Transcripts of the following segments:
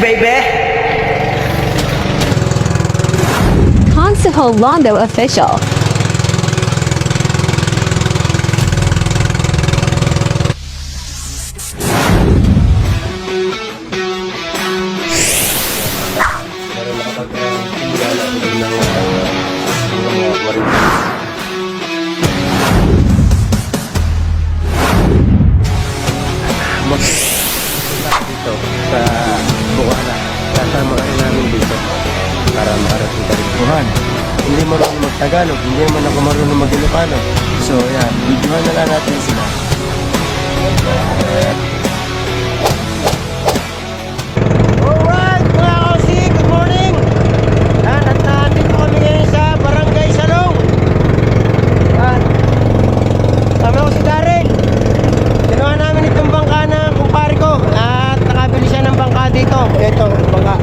baby! Consejo Londo Official. Dito sa Bukana, kasama rin namin dito para makarating ka rin buhan. Hindi marunong mag-Tagalog, hindi naman ako marunong mag-Ilocano. So yan, videohan na lang natin sila. Alright mga kausi, good morning! Yan, at nandito kami ngayon sa Barangay Salong. Yan, kami ako si Darren. Ginawa namin itong bangka ng kumpare ko at nakabili siya ng bangka dito. Ito, bangka.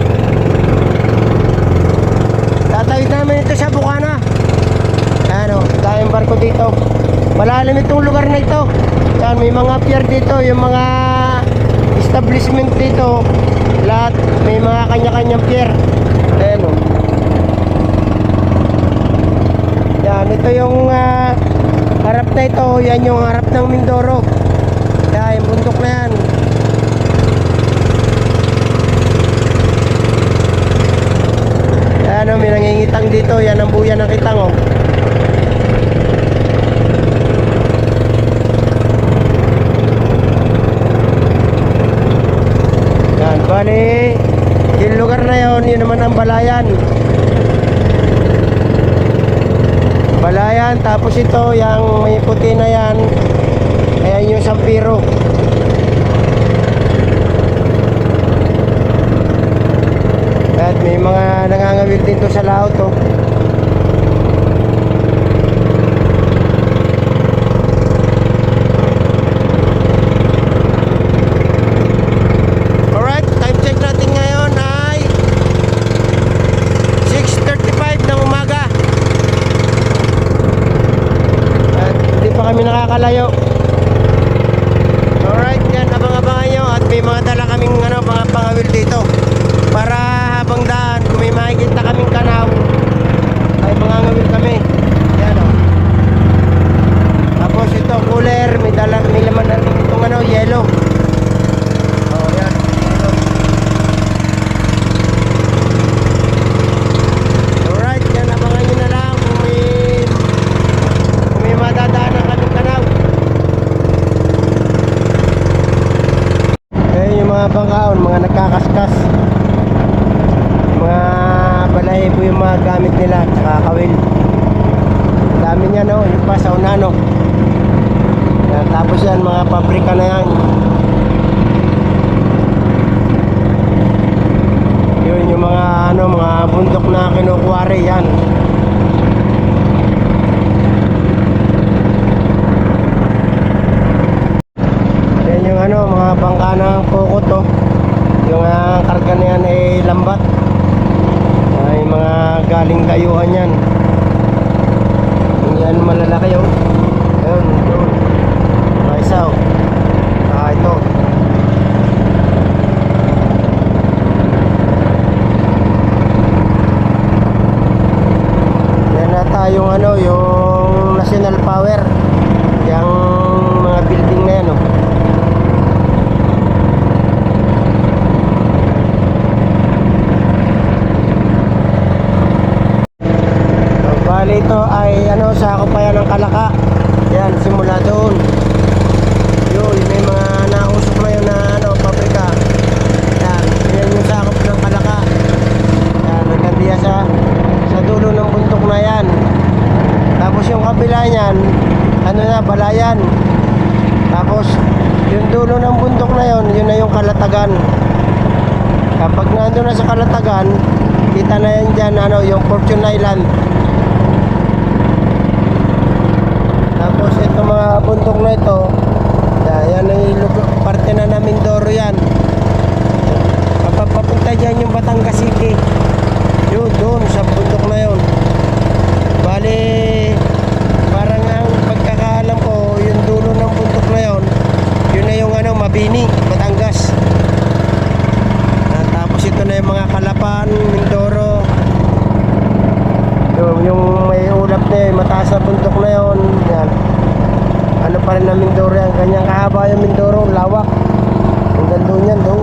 Tatawid namin ito sa Bukana. Ano, tayong barko dito. Malalim itong lugar na ito. Yan, may mga pier dito, yung mga establishment dito. Lahat, may mga kanya-kanyang pier. Ayan o. Yan, ito yung harap na ito. Yan yung harap ng Mindoro. Yan, yung bundok na yan. Yan o, may nangingitang dito. Yan ang buya ng kitang o. Yan, bali yung lugar na yun, yun naman ang Balayan. Balayan, tapos ito, yung may puti na yan, ayan yung Sampiro. At may mga nangangawil dito sa laot oh. Alright, time check natin ngayon ay 6:35 ng umaga. At hindi pa kami nakakalayo. Alright, yan, abang-abangan nyo. At may mga dala kaming mga pangawil dito para habang daan, kung may makikita kaming kanaw ay mangangawil kami. Yan o. Tapos ito, cooler, may laman na rin itong yelo. O, yan. Alright, yan, abangan nyo na lang kung may madadaanan kaming kanaw. Ayan yung mga bangkaon, mga nagkakaskas. Mga balay po yung mga gamit nila, saka kawil. Dami niya no, yung pa sa unano. Yan, tapos yan, mga pabrika na yan. Yun yung mga mga bundok na kinukuwari yan. Yan yung mga bangka ng kokot oh. Yung karga na yan ay lambat. Ay mga galing dayuhan yan. Yung yan malalaki oh. Ayun, yun. Mga isa oh. Ito. Yan nata yung yung National Power. Yung mga building na yan oh. Bali ito ay sa Kupayan ng Kalaka. Yan, simula doon. Yun, may mga nausok na yun na pabrika. Yan, yan yung sakop ng Kalaka. Yan, nagkandiya sa dulo ng bundok na yan. Tapos yung kabila niyan, Balayan. Tapos yung dulo ng bundok na yun, yun na yung Kalatagan. Kapag nandun na sa Kalatagan, kita na yan dyan, yung Fortune Island. Tapos ito mga bundok na ito, yan ay parte na ng Mindoro yan. Kapag papunta dyan yung Batangas City, yun doon sa bundok na yun. Bali, parang ang pagkakaalam ko, yung dulo ng bundok na yun, yun na yung Mabini, Batangas. Tapos na yung mga Kalapan, Mindoro. Yung may ulap na yun, mataas na bundok na yun. Yan. Ano pa rin na Mindoro yan. Ganyang kahaba yung Mindoro, lawak. Hanggang doon yan, doon.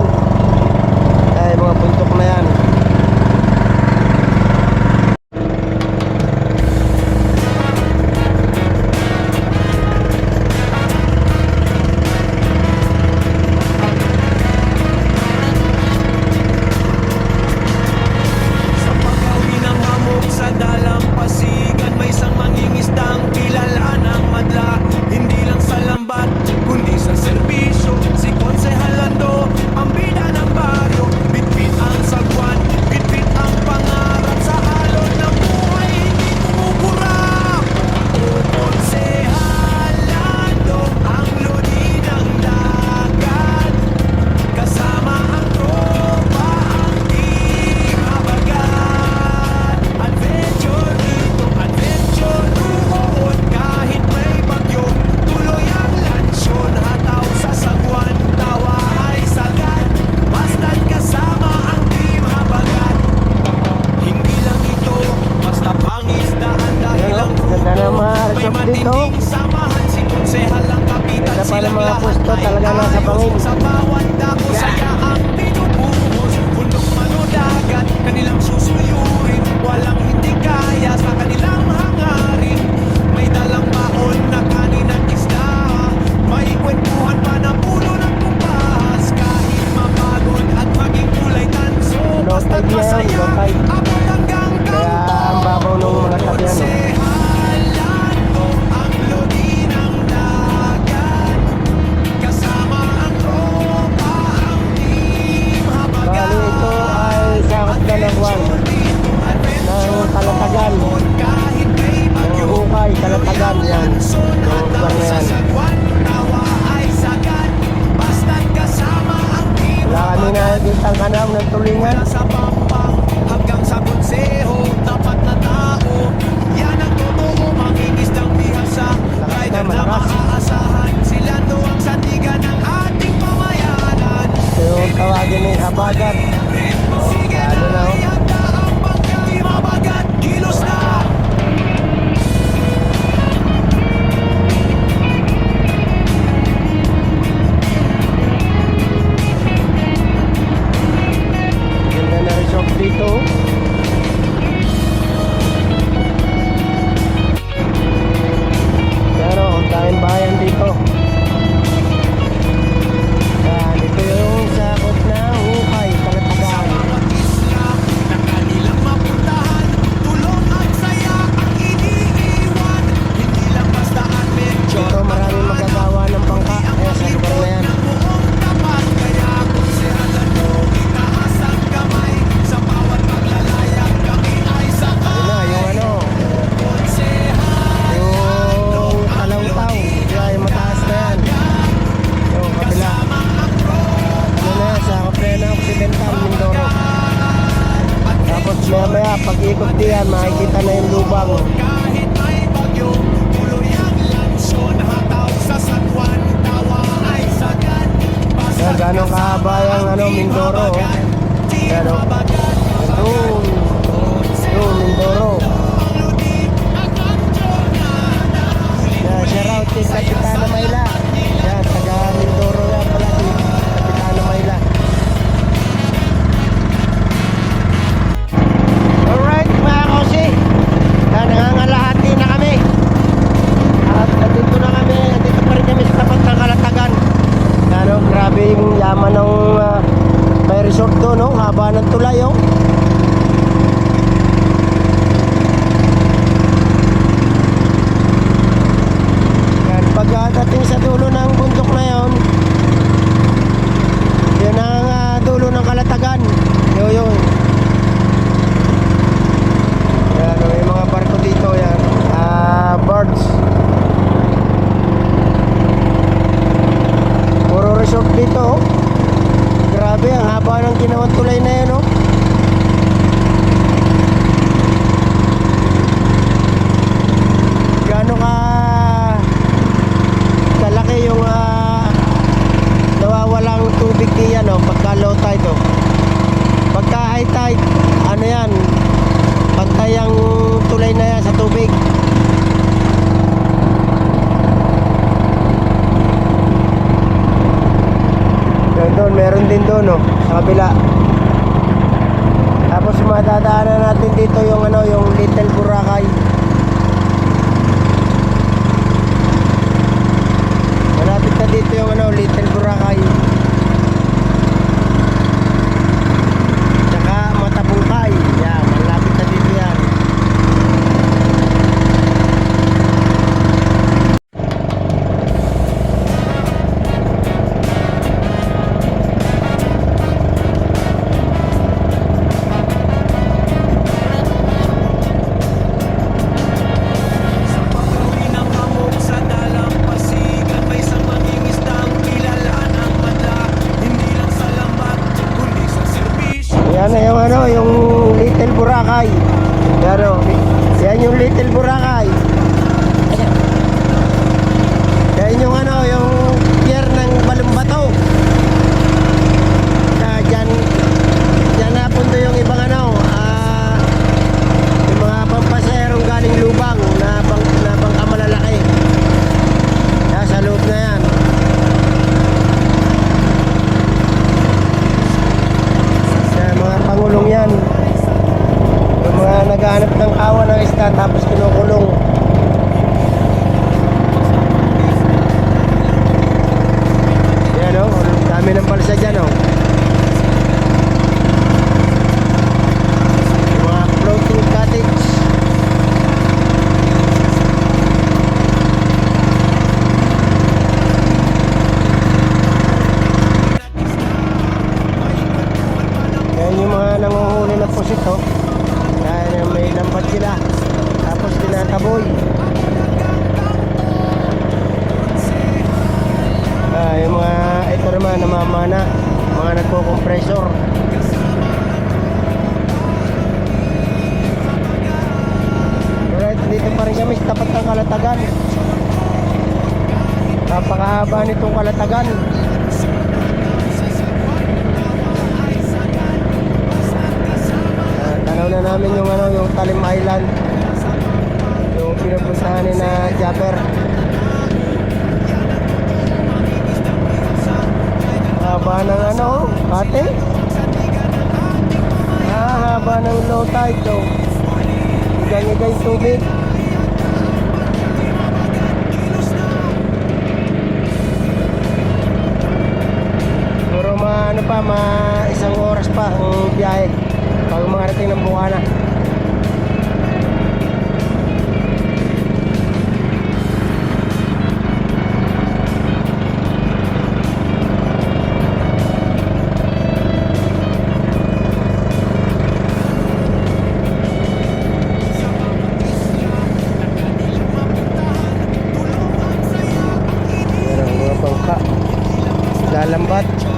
Ay, mga bundok na yan. Sa pag-awi ng hamog sa dalampasigan, may isang mangingisdang kilala ng madla. Hindi lang sa lambat, kundi sa serbisyo. Si Konsehal Lando, ang bida ng baryo. Bitbit ang sagwan, bitbit ang pangarap. Sa alon ng buhay, hindi kumukura. O Konsehal Lando, ang lodi ng dagat. Kasama ang tropa, ang team habagat. Adventure dito, adventure doon. Kahit may bagyo, tuloy ang lansyon. Hataw sa sagwan, tawa ay sagad. Basta't kasama ang team habagat. Hindi lang ito, basta pangisdaan. Dahil ang Ganda ng mga may resort dito. matinding samahan. Si Konsehal ang kapitan, Ganda pa ng silang mga lahat pwesto, ay talaga nasa ayos. bangin. Sa bawat dako, saya ang pinubuhos. Bundok man o dagat, kanilang susuyurin. Walang hindi kaya sa kanilang hangarin. May dalang baon na kanin at isda. May kwentuhan pa na puno ng kumpas. Kahit mapagod at maging kulay tanso, Low basta't tide yan, masaya, low tide. abot hanggang Kaya kampo. ang babaw ng mga tabi yan. Konsehal Lando, ang lodi ng dagat. Kasama ang tropa, ang team habagat. Bali ito ay sakop na ng Juan. Ng Kalatagan. Kahit may bagyo, Ng Hukay, Kalatagan yan. son Ng hataw lugar na sa yan. sagwan, tawa ay sagad. Basta't kasama ang team Wala kami nakikita ang kanam ng tulingan. mula sa pampang hanggang sa konseho, tapat na tao. Yan ang totoo, mangingisdang bihasa. Rider na malakas. maaasahan. Sila to ang sandigan ng ating pamayanan. Ito yung tawagin ni Habagat. Sige na, Ano na, oh. ihanda ang bangkay mabagat. Kilos na! Ganda na resort dito. Pero ang daming bayan dito. Yan, ito yung sakop ng Hukay, Sa Kalatagan. mga isla na kanilang mapuntahan, tulong at saya ang iniiwan. Hindi lang basta adventure. Dito maraming magagawa ng bangka. Kaya sa lugar na yan. Ng buong tapat, kaya Konsehal Lando, itaas ang kamay. Sa bawat paglalayag, kami ay Yun sakay. na, yung ano, Konsehal yung Talawtaw. Kaya yung mataas na yan. Yung kabila. kasama ang tropa. Ano na yan, sakop na yan ng Occidental, Mindoro. Tapos maya maya, pag ikot diyan, makikita na yung lubang. Kahit may bagyo, tuloy ang lansyon. Hataw sa sagwan, tawa ay sagad. Yan, gano'ng kahaba yung ano, Mindoro. Oh. Yan o. Doon. Doon, Mindoro. Yan, shout out kay Kapitana Mayla. Yan, taga Mindoro yan pala si Kapitana Mayla. Alright mga kosi. Yan, nangangalahati na kami. At nandito na kami, nandito pa rin kami sa tapat ng Kalatagan. Yan o, grabe yung yaman ng may resort doon, no? Haba ng tulay, oh. Yan, pagdating sa dulo ng bundok na yon, yun ang dulo ng Kalatagan. Yun. Yan, oh, yung mga barko dito, yan. Birds. Puro resort dito, oh. Grabe, ang haba ng ginawang tulay na yan, oh. Gaano ka kalaki yung nawawalang tubig diyan, oh, pagka low tide, oh. Pagka high tide, ano yan, pantay ang tulay na yan sa tubig. Doon, meron din doon, no, sa kabila. Tapos madadaanan natin dito yung ano, yung Little Boracay. Malapit na dito yung ano, Little Boracay. Tsaka Matabungkay. Yan, malapit na dito yan. Pagkawi ng hamog sa dalampasigan, may isang mangingisdang kilala ng madla. Hindi lang sa lambat, kundi sa serbisyo. Yan na yung ano, yung Little Boracay. Yan o. Yan yung Little Boracay. Yan yung ano, yung pier ng Balumbato. Dyan, dyan napunto yung ibang ano, yung mga pampasaherong galing Lubang na bangka malalaki. Nasa loob na yan. Yan, mga pangulong yan. Yung mga naghahanap ng kawa ng isda tapos kinukulong. Yan o, dami ng balsa dyan o. Yung mga floating cottage. Yan yung mga nanguhuli na pusit o. Yan, may lambat sila. Tapos tinataboy. Yung mga ito naman namamana, mga nagko-compressor. Alright, dito pa rin kami sa tapat ng Kalatagan. Napakahaba nitong Kalatagan. Tanaw na namin yung ano, yung Talim Island. Yung pinupuntahan ni na Japper. Haba ng ano, ate? Haba ng low tide daw. Igang-iga yung tubig. Siguro ano pa, isang oras pa ang biyahe pag makarating ng Bukana. Meron mga bangka, lalambat.